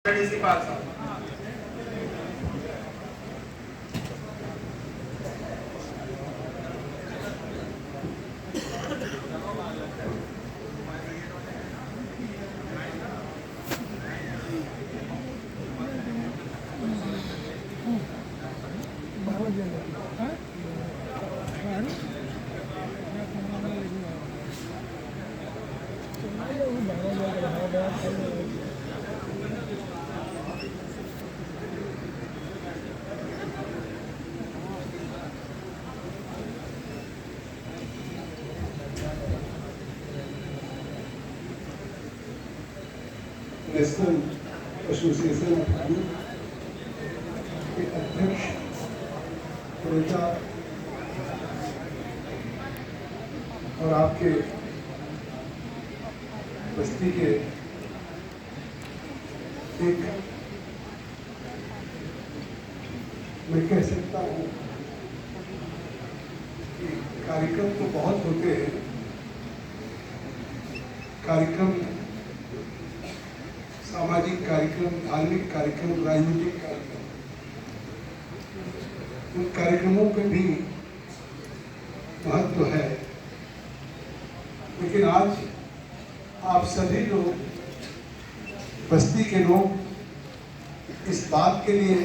Principal साहब national association of youth के अध्यक्ष नेता और आपके बस्ती के एक मैं कह सकता हूँ कि कार्यक्रम तो बहुत होते हैं, कार्यक्रम सामाजिक कार्यक्रम, धार्मिक कार्यक्रम, राजनीतिक कार्यक्रम, उन कार्यक्रमों पे भी महत्व है। लेकिन आज आप सभी लोग, बस्ती के लोग, इस बात के लिए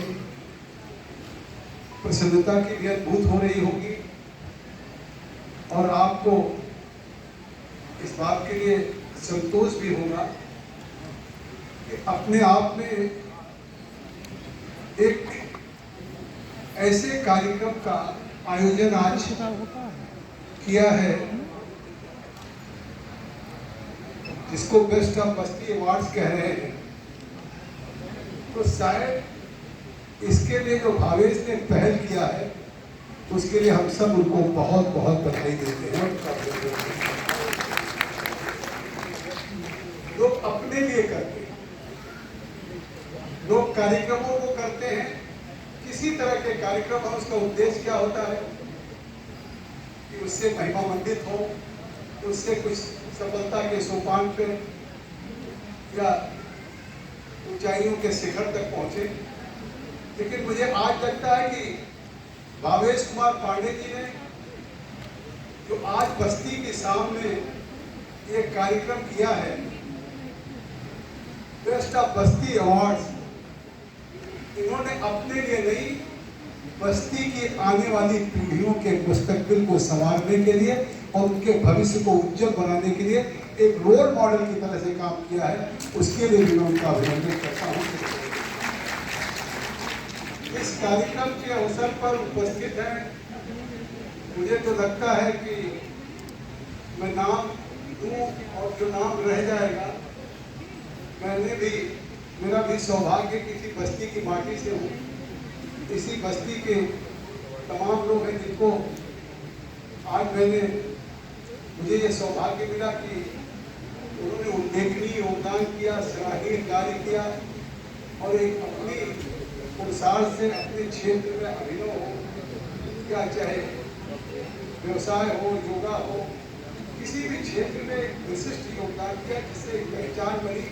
प्रसन्नता की भी अनुभूत हो रही होगी और आपको इस बात के लिए संतोष भी होगा कि अपने आप में एक ऐसे कार्यक्रम का आयोजन आज किया है जिसको बेस्ट ऑफ बस्ती अवार्ड्स कह रहे हैं। तो शायद इसके लिए जो भावेश ने पहल किया है उसके लिए हम सब उनको बहुत बहुत बधाई देते हैं। लोग अपने लिए करते हैं, लोग कार्यक्रमों को करते हैं, किसी तरह के कार्यक्रम, और उसका उद्देश्य क्या होता है कि उससे महिमा मंडित हो, उससे कुछ सफलता के सोपान पे या ऊंचाइयों के शिखर तक पहुंचे। लेकिन मुझे आज लगता है कि भावेश कुमार पांडे जी ने जो आज बस्ती के सामने ये कार्यक्रम किया है, बेस्ट ऑफ बस्ती अवार्ड्स, इन्होंने अपने लिए नहीं, बस्ती की आने वाली पीढ़ियों के मुस्तकबिल को संवारने के लिए और उनके भविष्य को उज्जवल बनाने के लिए एक रोल मॉडल की तरह से काम किया है। उसके लिए भी मैं उनका अभिनंदन करता हूँ। इस कार्यक्रम के अवसर पर उपस्थित हैं, मुझे तो लगता है कि मैं नाम दूं और जो नाम रह जाएगा, मेरा भी सौभाग्य किसी बस्ती की माटी से हूँ। इसी बस्ती के तमाम लोग हैं जिनको आज मुझे ये सौभाग्य मिला कि उन्होंने उल्लेखनीय योगदान किया, सराहनीय कार्य किया और एक अपनी पुरुषार्थ से अपने क्षेत्र में अभिनव हो, क्या चाहे व्यवसाय हो, योगा हो, किसी भी क्षेत्र में एक विशिष्ट योगदान किया जिससे एक पहचान बनी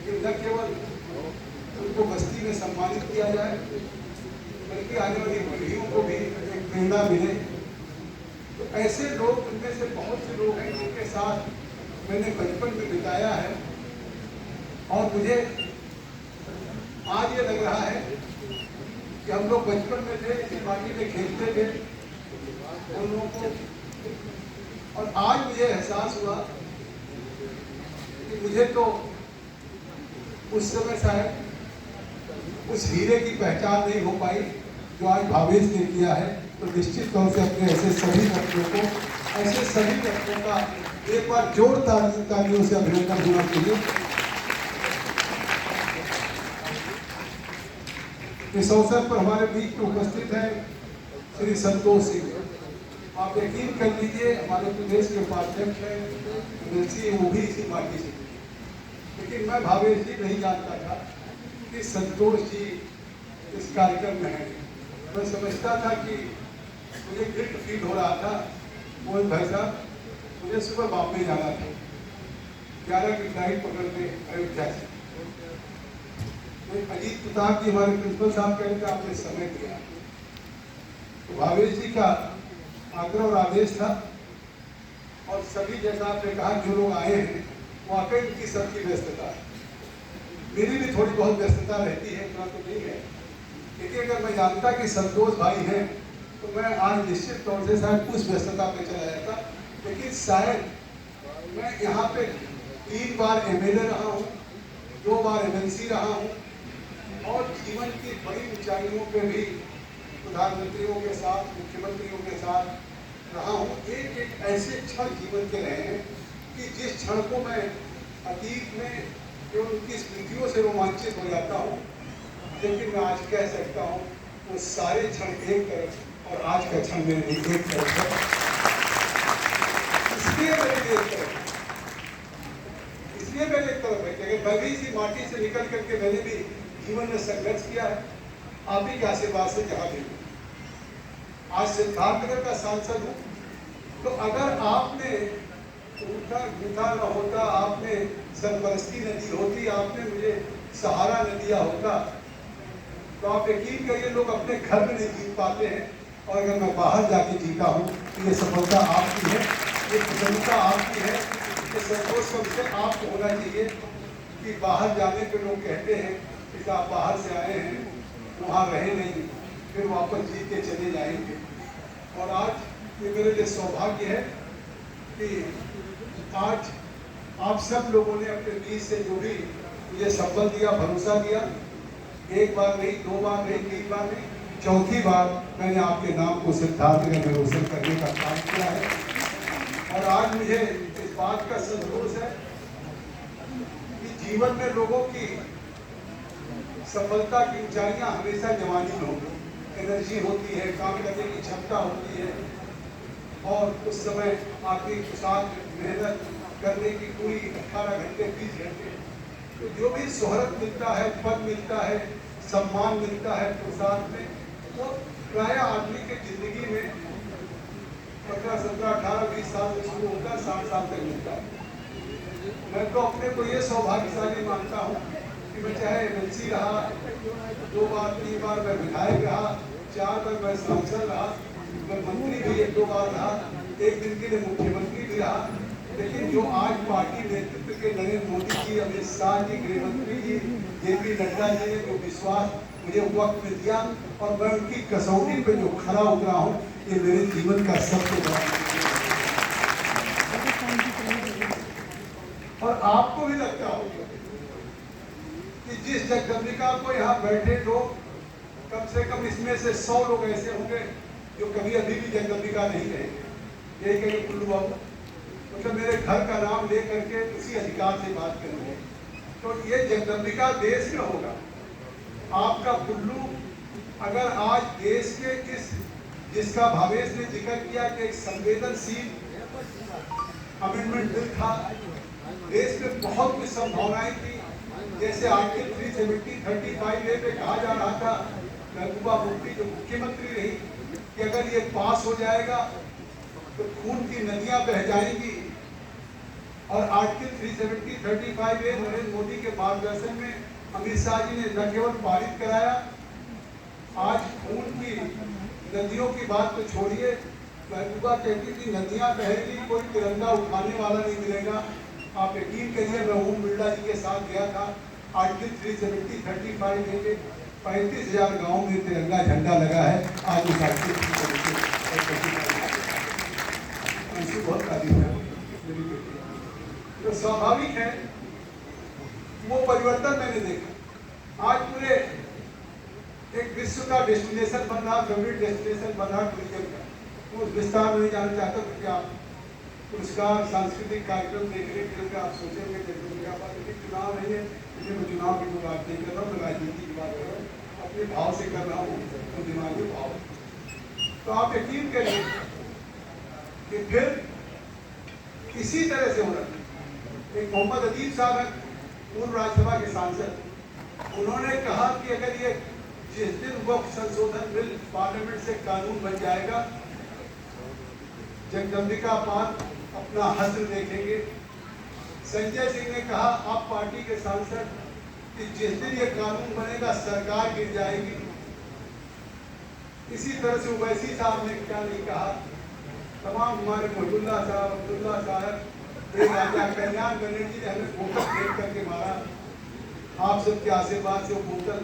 कि न केवल उनको बस्ती में सम्मानित किया जाए बल्कि आने वाली पीढ़ियों को भी एक प्रेरणा मिले। तो ऐसे लोग, उनमें से बहुत से लोग हैं जिनके साथ मैंने बचपन में बिताया है और मुझे आज ये लग रहा है कि हम लोग बचपन में थे, इसी माटी में खेलते थे उन लोगों को, और आज मुझे एहसास हुआ कि मुझे तो उस समय शायद उस हीरे की पहचान नहीं हो पाई जो आज भावेश ने किया है। तो निश्चित तौर से अपने ऐसे सभी बच्चों का एक बार जोरदार तालियों से अभिनंदन होना चाहिए। इस अवसर पर हमारे बीच में उपस्थित हैं श्री संतोष सिंह। आप यकीन कर लीजिए, हमारे प्रदेश के उपाध्यक्ष हैं, वो भी इसी पार्टी से, लेकिन मैं भावेश जी नहीं जानता था कि संतोष जी इस कार्यक्रम में हैं। मैं समझता था कि मुझे गिल्ट फील हो रहा था, मोहन भाई साहब, मुझे सुबह वापस जाना था, 11 की फ्लाइट पकड़ के अयोध्या से। अजीत प्रताप जी हमारे प्रिंसिपल साहब कह रहे थे आपने समय दिया, तो भावेश जी का आग्रह और आदेश था, और सभी जैसा आपने कहा जो लोग आए हैं वाकई उनकी सबकी व्यस्तता है, मेरी भी थोड़ी बहुत व्यस्तता रहती है, इतना तो नहीं है, लेकिन अगर मैं जानता कि संतोष भाई हैं तो मैं आज निश्चित तौर से शायद उस व्यस्तता पे चला जाता, लेकिन शायद मैं यहाँ पे 3 बार एमएलए रहा हूँ, 2 बार एमएलसी रहा हूँ, और जीवन की बड़ी ऊंचाइयों पे भी प्रधानमंत्रियों के साथ, मुख्यमंत्रियों के साथ रहा हूँ। एक एक ऐसे क्षण जीवन के रहे हैं कि जिस क्षण को मैं अतीत में केवल उनकी स्मृतियों से रोमांचित हो जाता हूँ, लेकिन मैं आज कह सकता हूँ वो सारे क्षण एक तरफ और आज का क्षण मेरे लिए एक तरफ है। इसलिए मेरे लिए एक तरफ है, इसलिए मेरे एक तरफ है कि अगर मैं भी इसी माटी से निकल करके मैंने भी जीवन में संघर्ष किया है, आप ही के आशीर्वाद से जहाँ भी आज सिद्धार्थनगर का सांसद हूँ, तो अगर आपने उठा गूंथा न होता, आपने सरपरस्ती न दी होती, आपने मुझे सहारा न दिया होता, तो आप यकीन करिए लोग अपने घर में नहीं जीत पाते हैं, और अगर मैं बाहर जाके जीता हूँ तो ये सफलता आपकी है, ये प्रसन्नता आपकी है, ये संतोष सबसे आपको होना चाहिए कि बाहर जाने पे लोग कहते हैं कि आप बाहर से आए हैं, वहाँ रहे नहीं, फिर वापस जीत के चले जाएंगे। और आज ये मेरे लिए सौभाग्य है कि आज आप सब लोगों ने अपने बीच से जो भी मुझे संबल दिया, भरोसा दिया, एक बार नहीं, 2 बार नहीं, 3 बार नहीं, 4थी बार मैंने आपके नाम को सिद्धार्थनगर में रोशन करने का काम किया है। और आज मुझे इस बात का संतोष है कि जीवन में लोगों की सफलता की ऊंचाइयां हमेशा जवानी में होती, एनर्जी होती है, काम करने की क्षमता होती है, और उस समय आपकी साथ मेहनत करने की पूरी 18 घंटे 20 घंटे, तो जो भी शोहरत मिलता है, पद मिलता है, सम्मान मिलता है पुरुषार्थ में, वो प्राय आदमी के जिंदगी में 15, 17, 18, 20 साल से शुरू होता है, 60 साल तक मिलता है। मैं तो अपने को ये सौभाग्यशाली मानता हूँ कि मैं चाहे एमएलसी रहा, 2 बार 3 बार मैं विधायक रहा, 4 बार मैं सांसद रहा, मैं मंत्री भी 1-2 बार रहा, एक दिन के लिए मुख्यमंत्री भी रहा, लेकिन जो आज पार्टी नेतृत्व के नरेंद्र मोदी जी, अमित शाह जी, गृह मंत्री जी, जेपी नड्डा जी ने जो विश्वास मुझे वक्त में दिया और मैं उनकी कसौटी पे जो खड़ा उतरा हूँ, ये मेरे जीवन का सबसे बड़ा। और आपको भी लगता होगा कि जिस जगदम्बिका को यहाँ बैठे लोग, कम से कम इसमें से 100 लोग ऐसे होंगे जो कभी अभी भी जगदम्बिका नहीं रहेंगे। यही कहेंगे कुल्लू बाबू, मतलब मेरे घर का नाम ले करके उसी अधिकार से बात करेंगे, तो ये जगदम्बिका देश में होगा। आपका कुल्लू अगर आज देश के इस, जिसका भावेश ने जिक्र किया कि एक संवेदनशील अमेंडमेंट बिल था, देश में बहुत कुछ संभावनाएं थी, जैसे आर्टिकल 370-35A पे कहा जा रहा था, महबूबा मुफ्ती जो मुख्यमंत्री रही, कि अगर ये पास हो जाएगा तो खून की नदियां बह जाएंगी। और आर्टिकल 370-35A नरेंद्र मोदी के मार्गदर्शन में अमित शाह जी ने न केवल पारित कराया, आज खून की नदियों की बात तो छोड़िए, महबूबा कहती थी नदियां बहेगी, कोई तिरंगा उठाने वाला नहीं मिलेगा। आप यकीन करिए, मैं ओम बिरला जी के साथ गया था, आर्टिकल 370-35A के 35,000 गाँव में तिरंगा झंडा लगा है। आज उस आर्टिकल बहुत तारीफ है, तो स्वाभाविक है वो परिवर्तन मैंने देखा। आज पूरे एक विश्व का डेस्टिनेशन बन रहा, फेवरेट डेस्टिनेशन बन रहा टूरिज्म का। तो उस विस्तार में नहीं जाना चाहता क्योंकि आप पुरस्कार, सांस्कृतिक कार्यक्रम देखने के लिए आप सोचेंगे कि चुनाव नहीं है, इसलिए मैं चुनाव की कोई बात नहीं कर रहा हूँ, मैं राजनीति की बात कर रहा हूँ, अपने भाव से कर रहा हूँ, तो दिमागी भाव। तो आप यकीन करिए कि फिर इसी तरह से हो रहा है। एक मोहम्मद अदीब साहब है, पूर्व राज्यसभा के सांसद, उन्होंने कहा कि अगर ये जिस दिन वक्फ संशोधन बिल पार्लियामेंट से कानून बन जाएगा, जगदम्बिका पाल अपना हस्र देखेंगे। संजय सिंह ने कहा आप पार्टी के सांसद कि जिस दिन ये कानून बनेगा सरकार गिर जाएगी। इसी तरह से उवैसी साहब ने क्या नहीं कहा, तमाम हमारे मोहब्बुल्लाह साहब, अब्दुल्ला साहब, एक राजा कल्याण बनर्जी ने हमें बोतल फेंक करके मारा। आप सबके आशीर्वाद से वो बोतल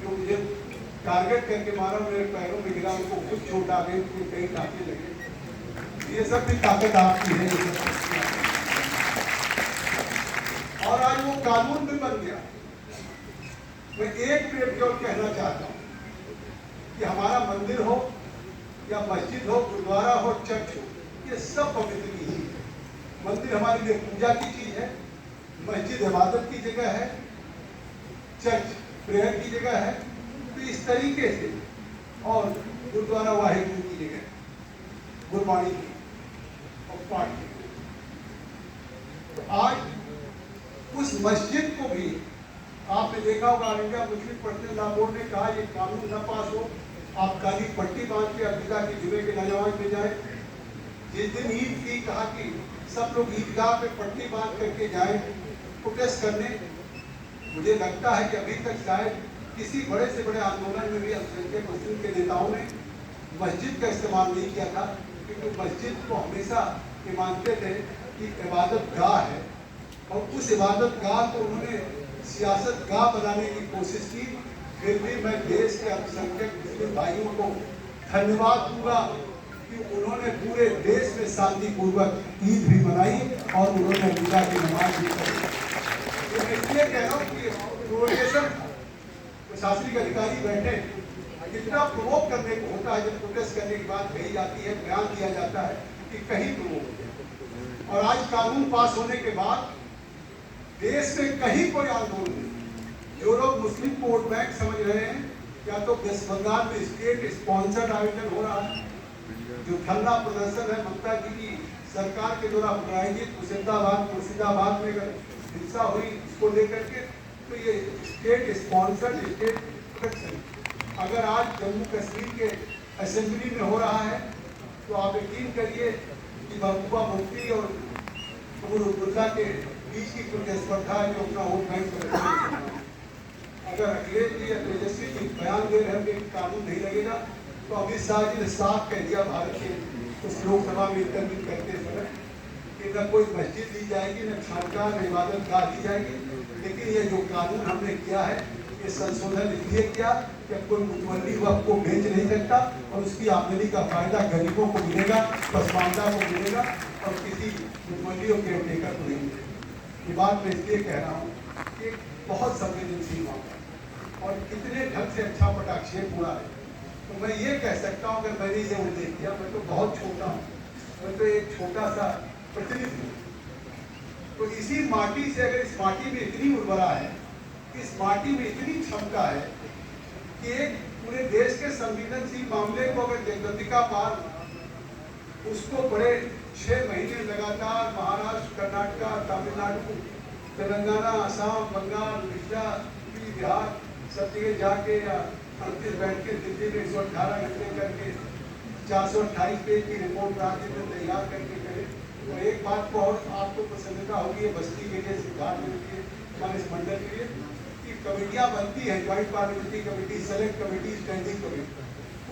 जो मुझे टारगेट करके मारा, मेरे पैरों में गिरा, उनको कुछ चोट आ गई, उनके कई टाँके लगे। ये सब भी ताकत आपकी है। और आज वो कानून भी बन गया। मैं एक केवल कहना चाहता हूँ कि हमारा मंदिर हो या मस्जिद हो, गुरुद्वारा हो, चर्च हो, ये सब पवित्र की चीज है। मंदिर हमारे लिए पूजा की चीज है, मस्जिद इबादत की जगह है, चर्च प्रेयर की जगह है। तो इस तरीके से, और गुरुद्वारा वाहिगुरु की जगह, गुरबाणी की और पाठ की। तो आज उस मस्जिद को भी आपने देखा होगा, India Muslim personal law board ने कहा ये कानून न पास हो, आप काली पट्टी बांध के अब्दुल्ला की जुमे के नौजवान में जाए। जिस दिन ईद की कहा कि सब लोग ईदगाह पे पट्टी बांध करके जाए प्रोटेस्ट करने। मुझे लगता है कि अभी तक शायद किसी बड़े से बड़े आंदोलन में भी अल्पसंख्यक मुस्लिम के नेताओं ने मस्जिद का इस्तेमाल नहीं किया था, क्योंकि मस्जिद को हमेशा ये मानते थे कि इबादत गाह है, और उस इबादत गाह को उन्होंने सियासत गाह बनाने की कोशिश की। फिर भी मैं देश के अल्पसंख्यक मुस्लिम भाइयों को धन्यवाद दूंगा कि उन्होंने पूरे देश में शांतिपूर्वक ईद भी मनाई और उन्होंने ईद की नमाज भी पढ़ी। इसलिए कह रहा हूँ कि प्रोवोकेशन प्रशासनिक अधिकारी बैठे, कितना प्रोवोक करने को होता है जब प्रोटेस्ट करने की बात कही जाती है, बयान दिया जाता है कि कहीं प्रोवोक। और आज कानून पास होने के बाद देश में कहीं कोई आंदोलन नहीं। जो लोग मुस्लिम को वोट बैंक समझ रहे हैं, या तो वेस्ट बंगाल में स्टेट स्पॉन्सर्ड आयोजन हो रहा है, जो धरना प्रदर्शन है ममता जी की सरकार के द्वारा प्रायोजित मुर्शिदाबाद में हिंसा हुई, उसको लेकर के, तो ये स्टेट स्पॉन्सर्ड स्टेट प्रोटेक्शन अगर आज जम्मू कश्मीर के असेंबली में हो रहा है, तो आप यकीन करिए कि महबूबा मुफ्ती और अब्दुल्ला के बीच की प्रतिस्पर्धा है जो अपना वोट बैंक पर। अगर अखिलेश जी या तेजस्वी जी बयान दे रहे हैं कि कानून नहीं लगेगा, तो अमित शाह जी ने साफ कह दिया भारत के उस लोकसभा में इंटरव्यू करते समय कि न कोई मस्जिद दी जाएगी, न खानका, न इबादत गाह दी जाएगी। लेकिन ये जो कानून हमने किया है, ये संशोधन इसलिए किया कि कोई मुतवल्ली वक्त को बेच नहीं सकता और उसकी आमदनी का फायदा गरीबों को मिलेगा, पसमानदा को मिलेगा, और किसी मुतवल्ली और केयर टेकर को नहीं मिलेगा। ये बात मैं इसलिए कह रहा हूँ कि बहुत संवेदनशील मामला और कितने ढंग से अच्छा पटाक्षेप हुआ है। तो मैं ये कह सकता हूँ, अगर मैंने इसे उल्लेख किया, मैं तो बहुत छोटा हूँ, मैं तो एक छोटा सा प्रतिनिधि हूँ। तो इसी माटी से, अगर इस माटी में इतनी उर्वरा है, इस माटी में इतनी क्षमता है कि एक पूरे देश के संवेदनशील मामले को अगर जगदम्बिका पाल उसको बड़े 6 महीने लगातार महाराष्ट्र, कर्नाटक, तमिलनाडु, तेलंगाना, असम, बंगाल, उड़ीसा, बिहार सब जगह जाके या 38 बैठ के दिल्ली में 118 घंटे करके 428 पेज की रिपोर्ट राज्य में तैयार करके करे। तो एक बात को और आपको प्रसन्नता होगी बस्ती के लिए, सिद्धार्थ के लिए, हमारे इस मंडल के लिए, कि कमेटियाँ बनती हैं, joint parliamentary committee, select committee, standing committee,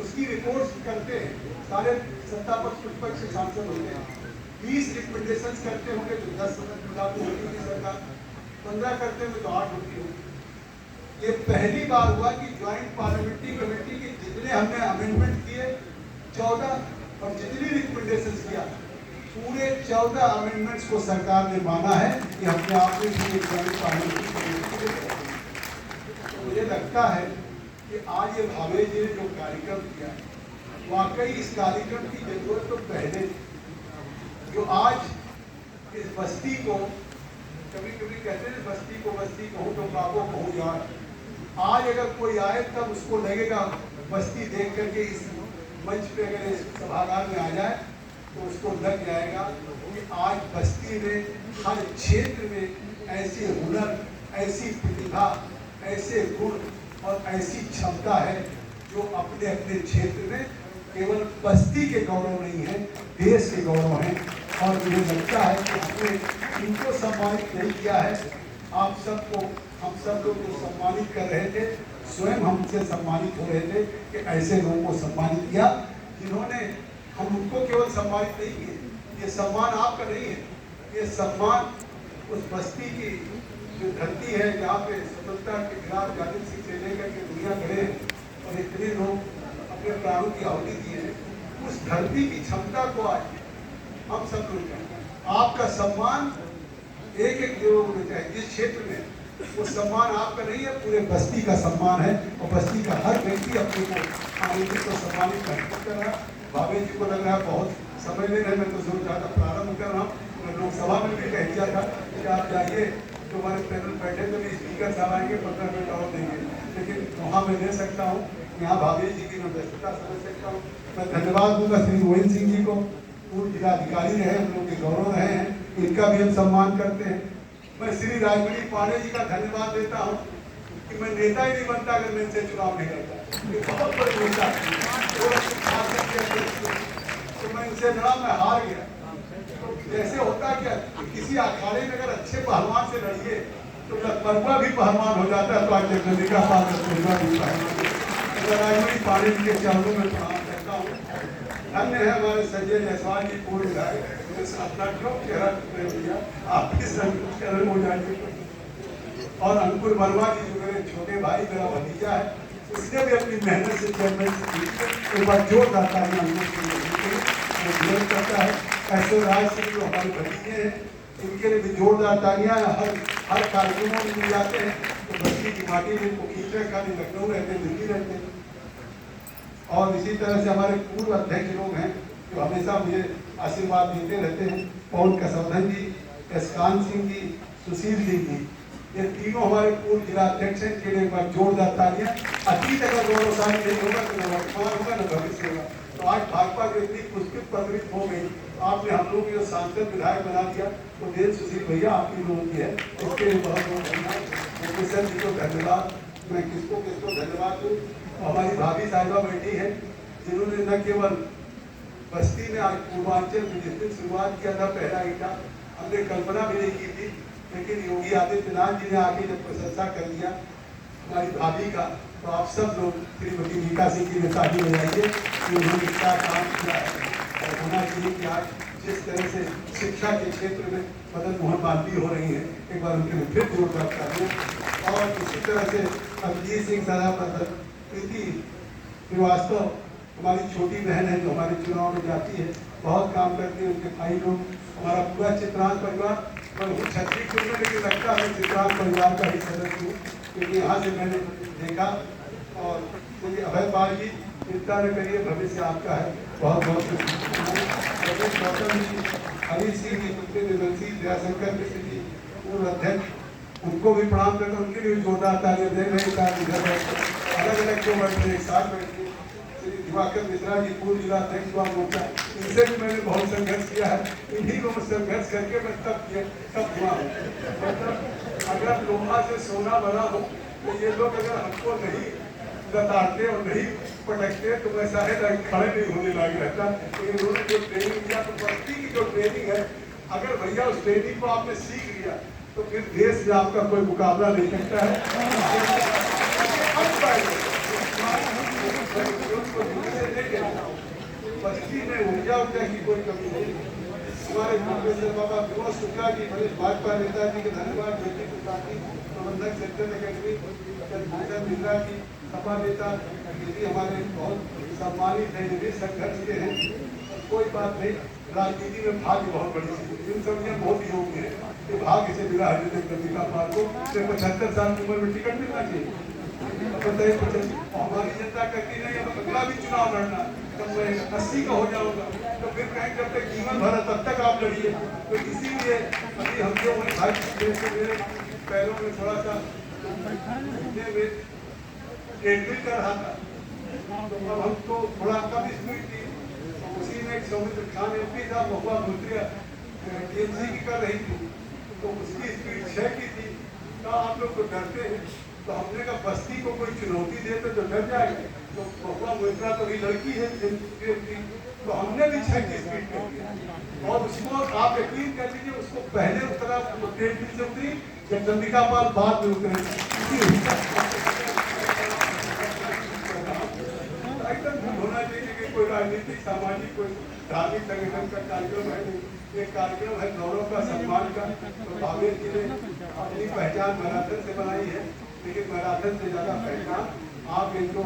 उसकी रिपोर्ट्स करते हैं। सारे सत्तापक्ष विपक्ष से सांसद होते हैं। 20 रिकमेंडेशन करते होंगे तो 10 लागू होती थी सरकार, 15 करते होंगे तो 8 होती होगी। ये पहली बार हुआ कि ज्वाइंट पार्लियामेंट्री कमेटी के जितने हमने अमेंडमेंट किए 14, और जितनी रिकमेंडेशन किया पूरे 14 अमेंडमेंट्स को सरकार ने माना है कि अपने आप में ज्वाइंट पार्लियामेंट्री कमेटी। तो मुझे लगता है कि आज ये भावे जी ने जो कार्यक्रम किया, वाकई इस कार्यक्रम की जरूरत तो पहले थी। जो आज इस बस्ती को, कभी कभी कहते हैं बस्ती कहूँ तो काबो कहूँ जाए, आज अगर कोई आए तब उसको लगेगा, बस्ती देख करके इस मंच पे अगर इस सभागार में आ जाए तो उसको लग जाएगा कि आज बस्ती में हर क्षेत्र में ऐसे हुनर, ऐसी प्रतिभा, ऐसे गुण और ऐसी क्षमता है जो अपने अपने क्षेत्र में केवल बस्ती के गौरव नहीं है, देश के गौरव हैं। और मुझे लगता है कि हमने इनको सम्मानित नहीं किया है। आप सबको हम सब लोग को सम्मानित कर रहे थे, स्वयं हमसे सम्मानित हो रहे थे कि ऐसे लोगों को सम्मानित किया जिन्होंने, हम उनको केवल सम्मानित नहीं किए, ये सम्मान आपका नहीं है, ये सम्मान उस बस्ती की जो धरती है जहाँ पे स्वतंत्रता के खिलाफ जालिम सिंह से लेकर के दुनिया खड़े और इतने लोग अपने प्राणों की आहुति दिए हैं, उस धरती की क्षमता को आज हम सब लोग जानते हैं। आपका सम्मान एक एक लोगों को चाहिए जिस क्षेत्र में, वो सम्मान आपका नहीं है, पूरे बस्ती का सम्मान है और बस्ती का हर व्यक्ति अपने को आनंदित और सम्मानित महसूस कर रहा है। भावे जी को लग रहा है बहुत समय ले रहे, मैं तो जरूर ज़्यादा प्रारंभ कर रहा हूँ। मैं लोकसभा में भी कह दिया था कि आप जाइए, तो हमारे पैनल बैठे तो भी स्पीकर साहब आएंगे, 15 मिनट और देंगे, लेकिन वहाँ मैं ले सकता हूँ, यहाँ भावे जी की मैं व्यस्तता समझ सकता हूँ। मैं धन्यवाद दूंगा श्री गोविंद सिंह जी को, पूर्व जिलाधिकारी रहे, हम लोग के गौरव रहे हैं, इनका भी हम सम्मान करते हैं। मैं श्री राजमणि पांडे जी का धन्यवाद देता हूँ कि मैं नेता ही नहीं बनता अगर मैं इनसे चुनाव नहीं करता, ये बहुत बड़े नेता तो मैं इनसे लड़ा, मैं हार गया। तो जैसे होता क्या, किसी अखाड़े में अगर अच्छे पहलवान से लड़िए तो लखपरवा भी पहलवान हो जाता है, तो आज जगदम्बिका पाल लखपरवा भी पहलवान। राजमणि पांडे जी के चरणों में प्रणाम करता हूँ। धन्य है हमारे संजय जायसवाल जी, पूर्व विधायक, अपना क्यों चेहरा दिया, आपकी चरण हो जाएंगे। और अंकुर वर्मा जी जो मेरे छोटे भाई, मेरा भतीजा है, उसने भी अपनी मेहनत से चेयरमैन एक बार जोरदार तालियां करता है। ऐसे राज सिंह जो हमारे भतीजे हैं, इनके लिए भी जोरदार तालियां हर कार्यक्रमों में मिल जाते हैं, तो बस्ती की माटी में इनको खींच रखा, लखनऊ रहते हैं, दिल्ली रहते हैं। और इसी तरह से हमारे पूर्व अध्यक्ष लोग हैं जो हमेशा मुझे आशीर्वाद देते रहते हैं, पवन कसौधन जी, यशकांत सिंह जी, सुशील सिंह जी, ये तीनों हमारे पूर्व जिला अध्यक्ष हैं, के लिए एक बार जोरदार तालियां। अतीत अगर गौरवशाली नहीं होगा तो न वर्तमान होगा न भविष्य होगा। तो आज भाजपा जो इतनी पुष्पित पत्रित हो गई, आपने हम लोग जो सांसद विधायक बना दिया, तो देव सुशील भैया आपकी लोगों की है, इसके लिए बहुत बहुत धन्यवाद। प्रोफेसर जी को धन्यवाद, मैं किसको किसको धन्यवाद दूँ। हमारी भाभी साहिबा बैठी है, जिन्होंने न केवल बस्ती में आज पूर्वांचल में जिस दिन शुरुआत किया था पहला ईटा, हमने कल्पना भी नहीं की थी, लेकिन योगी आदित्यनाथ जी ने आके जब प्रशंसा कर दिया हमारी भाभी का, तो आप सब लोग श्रीमती मीका सिंह की ताली बजाइए कि उन्होंने क्या काम किया है। और होना चाहिए कि आज जिस तरह से शिक्षा के क्षेत्र में मदन मोहन मालवीय हो रही है, एक बार उनके लिए फिर जोरदार तालियां। और इसी तरह से अभिजीत सिंह सदापत, प्रीति श्रीवास्तव हमारी छोटी बहन है जो हमारे चुनाव में जाती है, बहुत काम करती है, उनके भाई लोग, हमारा पूरा चित्रांत परिवार। मैं हूँ छत्तीसगढ़ में, लेकिन लगता है चित्रांत परिवार का ही सदस्य हूँ, क्योंकि यहाँ से मैंने देखा। और मुझे अभय पाल जी, चिंता न करिए, भविष्य आपका है। बहुत बहुत गौतम जी, हरीश सिंह जी, कुत्ते निर्मल सिंह, दयाशंकर मिश्र जी, पूर्व अध्यक्ष, उनको भी प्रणाम करके उनके लिए जोरदार तालियां दे रहे हैं। अलग अलग जो बैठे एक साथ बैठे, श्री दिवाकर मिश्रा जी, पूर्व जिला अध्यक्ष हुआ मोर्चा, इनसे भी मैंने बहुत संघर्ष किया है। इन्हीं को संघर्ष करके मैं तब हुआ हूँ। मतलब अगर लोहा से सोना बना हो, तो ये लोग अगर हमको नहीं लताड़ते और नहीं पटकते तो मैं शायद खड़े नहीं होने लग रहता। तो इन्होंने जो ट्रेनिंग दिया, तो बस्ती की जो ट्रेनिंग है, अगर भैया उस ट्रेनिंग को आपने सीख लिया तो फिर देश में आपका कोई मुकाबला नहीं सकता है। बस्ती में ऊर्जा की कोई कमी नहीं। हमारे प्रोफेसर बाबा विनोद शुक्ला जी, बड़े भाजपा नेता जी के धन्यवाद। ज्योति त्रिपाठी, प्रबंधक सेक्टर अकेडमी, चंद्रभूषण बिंद्रा जी, सपा नेता, ये भी हमारे बहुत सम्मानित है, ये भी संघर्ष के हैं। कोई बात नहीं, राजनीति में भाग्य बहुत बड़ी चीज, इन सब में बहुत योग्य है कि भाग्य से मिला है जगदम्बिका पाल को 75 साल की उम्र में टिकट मिलना चाहिए। हमारी जनता कहती नहीं है, अगला भी चुनाव लड़ना, तब मैं 80 का हो जाऊंगा, तो फिर कहें जब तक जीवन भर तब तक आप लड़िए। तो इसीलिए अभी हम जो मेरे पैरों में थोड़ा सा ट्रेडमिल कर रहा था, तो अब हमको थोड़ा कम स्पीड थी। तो उसी में एक सौमित्र खान MP साहब महुआ मंत्री TMC की कर रही थी, तो उसकी स्पीड 6 की थी। तो आप लोग तो डरते हैं, तो हमने कहा बस्ती को कोई चुनौती दे तो डर जाएगा। तो महुआ मोइत्रा तो भी लड़की है, तो हमने भी 36 फीट कर दिया। और उसको आप यकीन कर लीजिए, उसको पहले उतरा ट्रेन से उतरी जगदम्बिका पाल बाद में उतरे। एकदम होना चाहिए कि कोई राजनीतिक सामाजिक कोई धार्मिक संगठन का कार्यक्रम है, एक कार्यक्रम है गौरव का सम्मान का। तो भावेश जी ने अपनी पहचान मैराथन से बनाई है, लेकिन मैराथन से ज्यादा पहचान आप इनको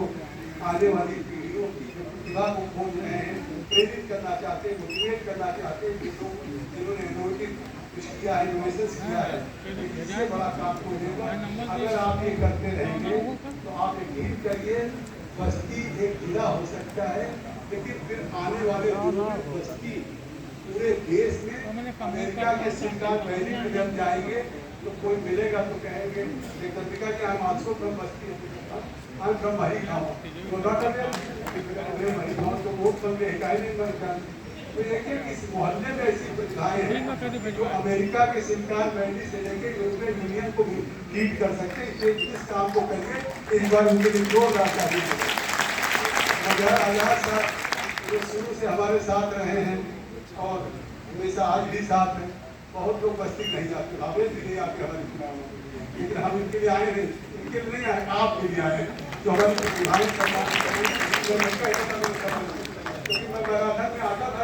आने वाली पीढ़ियों की प्रतिभा को खोज रहे हैं, प्रेरित करना चाहते हैं, मोटिवेट करना चाहते हैं, जिन्होंने इनोवेटिव कुछ किया है, इनोवेशन किया है। इससे बड़ा काम कोई नहीं। अगर आप ये करते रहेंगे तो आप यकीन करिए बस्ती एक जिला हो सकता है, लेकिन फिर आने वाले दिनों में बस्ती पूरे देश में अमेरिका के सिलिकॉन वैली में जब जाएंगे तो कोई मिलेगा तो कहेंगे जगदम्बिका के हम आंसू फ्रॉम बस्ती हम फ्रॉम महिगांव, तो नॉट महिगांव तो वोट बन गए हिकाई नहीं बन। तो देखिए इस मोहल्ले में ऐसी प्रतिभाएं हैं जो अमेरिका के सिलिकॉन वैली से लेकर यूरोपियन यूनियन को भी लीड कर सकते हैं। इस काम को करिए, इस बार उनके लिए जोरदार तारीफ है। आजाद साहब जो शुरू से हमारे साथ रहे हैं और हमेशा आज भी साथ हैं। बहुत लोग बस्ती नहीं जाते, भावेश भी नहीं आते हमारे चुनाव में, लेकिन हम इनके लिए आए नहीं, इनके लिए नहीं आए, आपके लिए आए जो हमारी प्रतिभाएं सम्मान करें। क्योंकि मैं मैराथन में आता था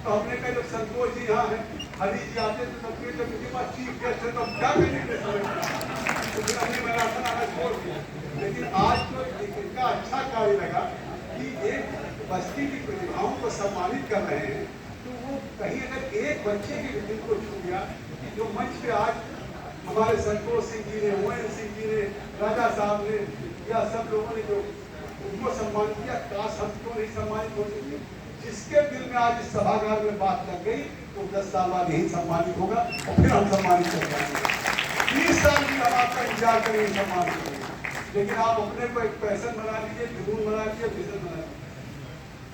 तो हमने कहा जब संतोष जी यहाँ है, हरी जी आते थे, सबके जब उनके पास चीफ गेस्ट है तो हम क्या करेंगे तो फिर हमने मैराथन आना छोड़ दिया। लेकिन आज तो इनका अच्छा कार्य लगा कि एक बस्ती की प्रतिभाओं को सम्मानित कर रहे हैं, तो वो कहीं अगर एक बच्चे के दिल को छू गया कि जो मंच पे आज हमारे संतोष सिंह जी ने, मोहन सिंह जी ने, राजा साहब ने या सब लोगों ने जो उनको सम्मानित किया, काश हम क्यों नहीं सम्मानित हो सकते। जिसके दिल में आज इस सभागार में बात लग गई तो 10 साल बाद यही सम्मानित होगा और फिर हम सम्मानित कर पाएंगे। 20 साल भी हम आपका इंतजार करेंगे सम्मान करेंगे, लेकिन आप अपने को एक पैशन बना लीजिए, जुनून बना लीजिए, विजन बना लीजिए।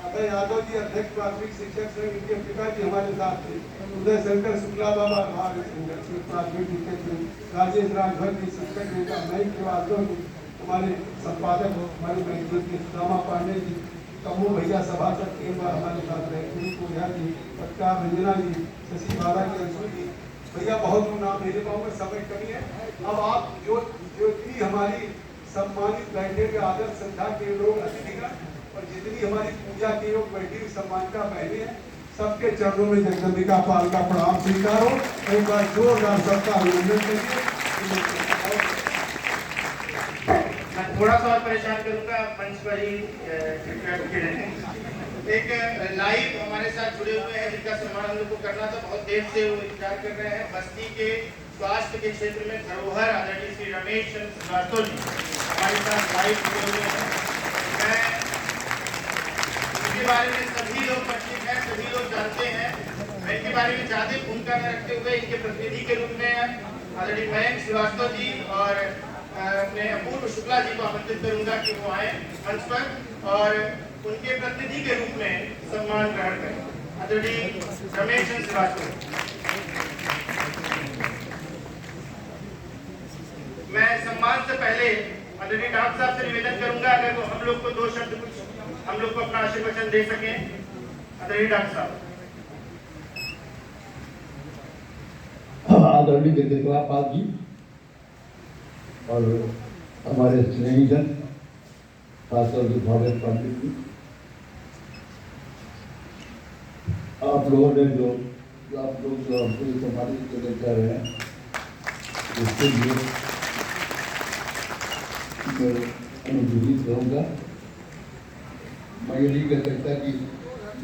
अभय यादव जी अध्यक्ष प्राथमिक शिक्षक संघ, इनके पिता जी हमारे साथ थे, उदय शंकर शुक्ला बाबा हमारे प्राथमिक शिक्षक थे, राजेश राजभर जी शिक्षक नेता, मयंक श्रीवास्तव जी हमारे संपादक, हमारे मैगजीन के रामा पांडे जी, कमू भैया सभासद एक बार हमारे साथ रहे, पुनीत ओझा जी, पटकार रंजना जी, शशि बाला के अंशु जी, भैया बहुत लोग नाम नहीं ले पाऊंगा, समय कमी है। अब आप जो इतनी हमारी सम्मानित बैठे हुए आदर श्रद्धा के लोग अतिथिगण और जितनी हमारी पूजा के लोग बैठी हुई सम्मानिता बहने हैं, सबके चरणों में जगदम्बिका पाल का प्रणाम स्वीकार हो। एक बार जोरदार सबका अभिनंदन करिए। मैं थोड़ा सा और परेशान करूंगा, मंच पर ही एक लाइव हमारे साथ जुड़े हुए हैं जिनका सम्मान हम लोग को करना था, बहुत देर से वो इंतजार कर रहे हैं। बस्ती के स्वास्थ्य के क्षेत्र में धरोहर आदरणीय श्री रमेश श्रीवास्तव जी हमारे साथ लाइव जुड़े हुए हैं। मैं इनके बारे में सभी लोग परिचित हैं, सभी लोग जानते हैं। मैं इनके बारे में ज्यादा भूमिका न रखते हुए इनके प्रतिनिधि के रूप में आदरणीय मयंक श्रीवास्तव जी और मैं अपूर्व शुक्ला जी को आमंत्रित करूंगा कि वो आए मंच पर और उनके प्रतिनिधि के रूप में सम्मान ग्रहण करें। आदरणीय रमेश श्रीवास्तव, मैं सम्मान से पहले आदरणीय डॉक्टर साहब से निवेदन करूंगा अगर वो हम लोग को 2 शब्द कुछ हम लोग को अपना आशीर्वचन दे सकें। आदरणीय डॉक्टर साहब। आदरणीय जगदम्बिका पाल जी और हमारे स्नेहीजन खासतौर से भावेश पंडित जी, आप लोग जो हमको सम्मानित करने चाह रहे हैं उसके लिए मैं अनुमोदित रहूँगा। मैं ये नहीं कह सकता कि